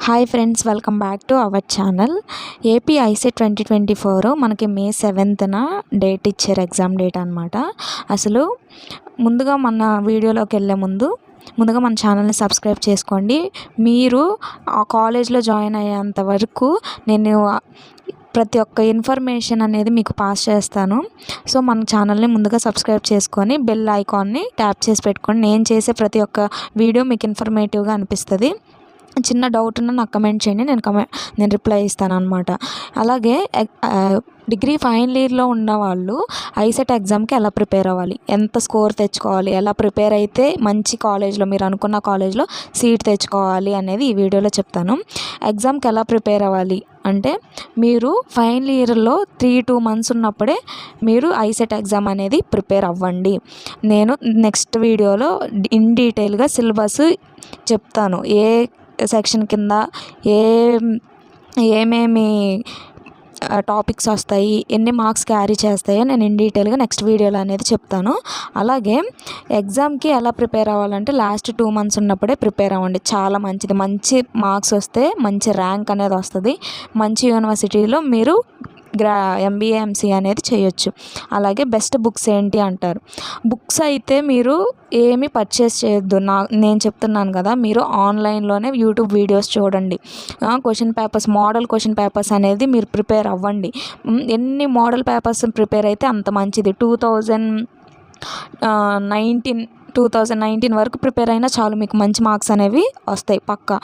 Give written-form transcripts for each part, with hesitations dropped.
Hi friends, welcome back to our channel. AP ICET 2024 మనకి మే 7న date ఇచ్చారు, exam date అనమాట. అసలు ముందుగా మన వీడియోలోకి వెళ్ళే ముందుగా మన ఛానల్ని సబ్స్క్రైబ్ చేసుకోండి. మీరు ఆ కాలేజ్లో జాయిన్ అయ్యేంత వరకు నేను ప్రతి ఒక్క ఇన్ఫర్మేషన్ అనేది మీకు పాస్ చేస్తాను. సో మన ఛానల్ని ముందుగా సబ్స్క్రైబ్ చేసుకొని బెల్ ఐకాన్ని ట్యాప్ చేసి పెట్టుకోండి. నేను చేసే ప్రతి ఒక్క వీడియో మీకు ఇన్ఫర్మేటివ్గా అనిపిస్తుంది. చిన్న డౌట్ ఉన్నా నాకు కమెంట్ చేయండి, నేను రిప్లై ఇస్తాను అనమాట. అలాగే డిగ్రీ ఫైనల్ ఇయర్లో ఉన్న వాళ్ళు ఐసెట్ ఎగ్జామ్కి ఎలా ప్రిపేర్ అవ్వాలి, ఎంత స్కోర్ తెచ్చుకోవాలి, ఎలా ప్రిపేర్ అయితే మంచి కాలేజ్లో మీరు అనుకున్న కాలేజ్లో సీట్ తెచ్చుకోవాలి అనేది ఈ వీడియోలో చెప్తాను. ఎగ్జామ్కి ఎలా ప్రిపేర్ అవ్వాలి అంటే, మీరు ఫైనల్ ఇయర్లో 3-2 months ఉన్నప్పుడే మీరు ఐసెట్ ఎగ్జామ్ అనేది ప్రిపేర్ అవ్వండి. నేను నెక్స్ట్ వీడియోలో ఇన్ డీటెయిల్గా సిలబస్ చెప్తాను. ఏ సెక్షన్ కింద ఏమేమి టాపిక్స్ వస్తాయి, ఎన్ని మార్క్స్ క్యారీ చేస్తాయో నేను ఇన్ డీటెయిల్గా నెక్స్ట్ వీడియోలో అనేది చెప్తాను. అలాగే ఎగ్జామ్కి ఎలా ప్రిపేర్ అవ్వాలంటే, లాస్ట్ 2 months ఉన్నప్పుడే ప్రిపేర్ అవ్వండి, చాలా మంచిది. మంచి మార్క్స్ వస్తే మంచి ర్యాంక్ అనేది వస్తుంది. మంచి యూనివర్సిటీలో మీరు MBA MCA అనేది చేయొచ్చు. అలాగే బెస్ట్ బుక్స్ ఏంటి అంటారు. బుక్స్ అయితే మీరు ఏమీ పర్చేస్ చేయొద్దు. నేను చెప్తున్నాను కదా, మీరు ఆన్లైన్లోనే యూట్యూబ్ వీడియోస్ చూడండి. మోడల్ క్వశ్చన్ పేపర్స్ అనేది మీరు ప్రిపేర్ అవ్వండి. ఎన్ని మోడల్ పేపర్స్ ప్రిపేర్ అయితే అంత మంచిది. 2019 వరకు ప్రిపేర్ అయినా చాలు, మీకు మంచి మార్క్స్ అనేవి వస్తాయి పక్కా.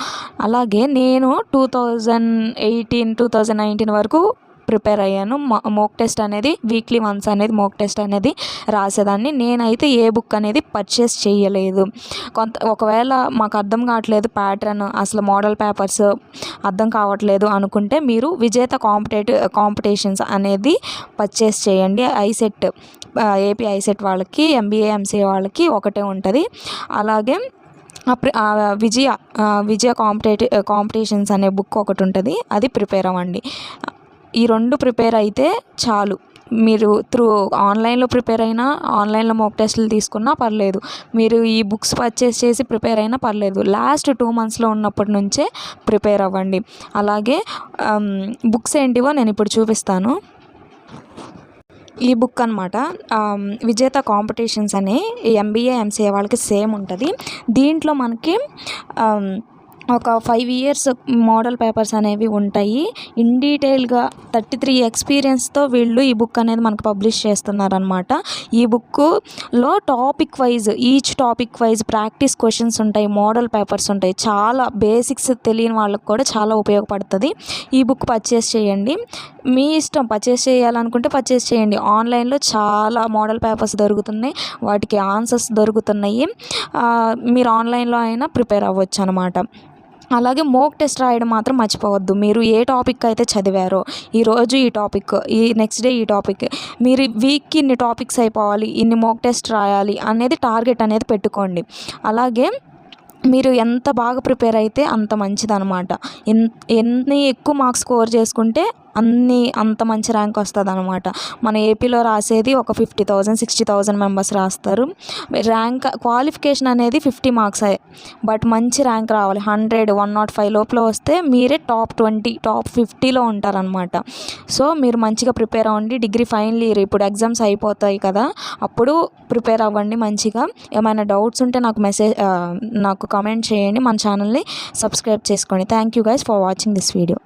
అలాగే నేను 2019 వరకు ప్రిపేర్ అయ్యాను. మోక్ టెస్ట్ అనేది వీక్లీ వన్స్ అనేది మోక్ టెస్ట్ అనేది రాసేదాన్ని. నేనైతే ఏ బుక్ అనేది పర్చేస్ చేయలేదు. ఒకవేళ మాకు అర్థం కావట్లేదు ప్యాటర్న్, అసలు మోడల్ పేపర్స్ అర్థం కావట్లేదు అనుకుంటే మీరు విజేత కాంపిటీషన్స్ అనేది పర్చేస్ చేయండి. ఏపీ ఐసెట్ వాళ్ళకి, MBA MCA వాళ్ళకి ఒకటే ఉంటుంది. అలాగే విజయ కాంపిటీషన్స్ అనే బుక్ ఒకటి ఉంటుంది, అది ప్రిపేర్ అవ్వండి. ఈ 2 ప్రిపేర్ అయితే చాలు. మీరు ఆన్లైన్లో ప్రిపేర్ అయినా, ఆన్లైన్లో మోక్ టెస్టులు తీసుకున్నా పర్లేదు, మీరు ఈ బుక్స్ పర్చేస్ చేసి ప్రిపేర్ అయినా పర్లేదు. లాస్ట్ 2 monthsలో ఉన్నప్పటి నుంచే ప్రిపేర్ అవ్వండి. అలాగే బుక్స్ ఏంటివో నేను ఇప్పుడు చూపిస్తాను. ఈ బుక్ అనమాట, విజేత కాంపిటీషన్స్ అని MBA MCA వాళ్ళకి సేమ్ ఉంటుంది. దీంట్లో మనకి ఒక 5 years మోడల్ పేపర్స్ అనేవి ఉంటాయి. ఇన్ డీటెయిల్గా 33 ఎక్స్పీరియన్స్తో వీళ్ళు ఈ బుక్ అనేది మనకు పబ్లిష్ చేస్తున్నారనమాట. ఈ బుక్లో each topic wise practice questions ఉంటాయి, మోడల్ పేపర్స్ ఉంటాయి. చాలా బేసిక్స్ తెలియని వాళ్ళకి కూడా చాలా ఉపయోగపడుతుంది. ఈ బుక్ పర్చేస్ చేయండి. మీ ఇష్టం, పర్చేస్ చేయాలనుకుంటే పర్చేస్ చేయండి. ఆన్లైన్లో చాలా మోడల్ పేపర్స్ దొరుకుతున్నాయి, వాటికి ఆన్సర్స్ దొరుకుతున్నాయి. మీరు ఆన్లైన్లో అయినా ప్రిపేర్ అవ్వచ్చు అనమాట. అలాగే మోక్ టెస్ట్ రాయడం మాత్రం మర్చిపోవద్దు. మీరు ఏ టాపిక్ అయితే చదివారో, ఈరోజు ఈ టాపిక్, ఈ నెక్స్ట్ డే ఈ టాపిక్, మీరు వీక్కి ఇన్ని టాపిక్స్ అయిపోవాలి, ఇన్ని మోక్ టెస్ట్ రాయాలి అనేది టార్గెట్ అనేది పెట్టుకోండి. అలాగే మీరు ఎంత బాగా ప్రిపేర్ అయితే అంత మంచిదన్నమాట. ఎన్ని ఎక్కువ మార్క్స్ స్కోర్ చేసుకుంటే అంత మంచి ర్యాంక్ వస్తుంది అనమాట. మన ఏపీలో రాసేది ఒక 50,000-60,000 మెంబర్స్ రాస్తారు. ర్యాంక్ క్వాలిఫికేషన్ అనేది 50 marks, బట్ మంచి ర్యాంక్ రావాలి. 100-105 లోపల వస్తే మీరే టాప్ 20, టాప్ 50లో ఉంటారనమాట. సో మీరు మంచిగా ప్రిపేర్ అవ్వండి. డిగ్రీ ఫైనల్ ఇయర్ ఇప్పుడు ఎగ్జామ్స్ అయిపోతాయి కదా, అప్పుడు ప్రిపేర్ అవ్వండి మంచిగా. ఏమైనా డౌట్స్ ఉంటే నాకు కమెంట్ చేయండి. మన ఛానల్ని సబ్స్క్రైబ్ చేసుకోండి. Thank you guys for watching this video.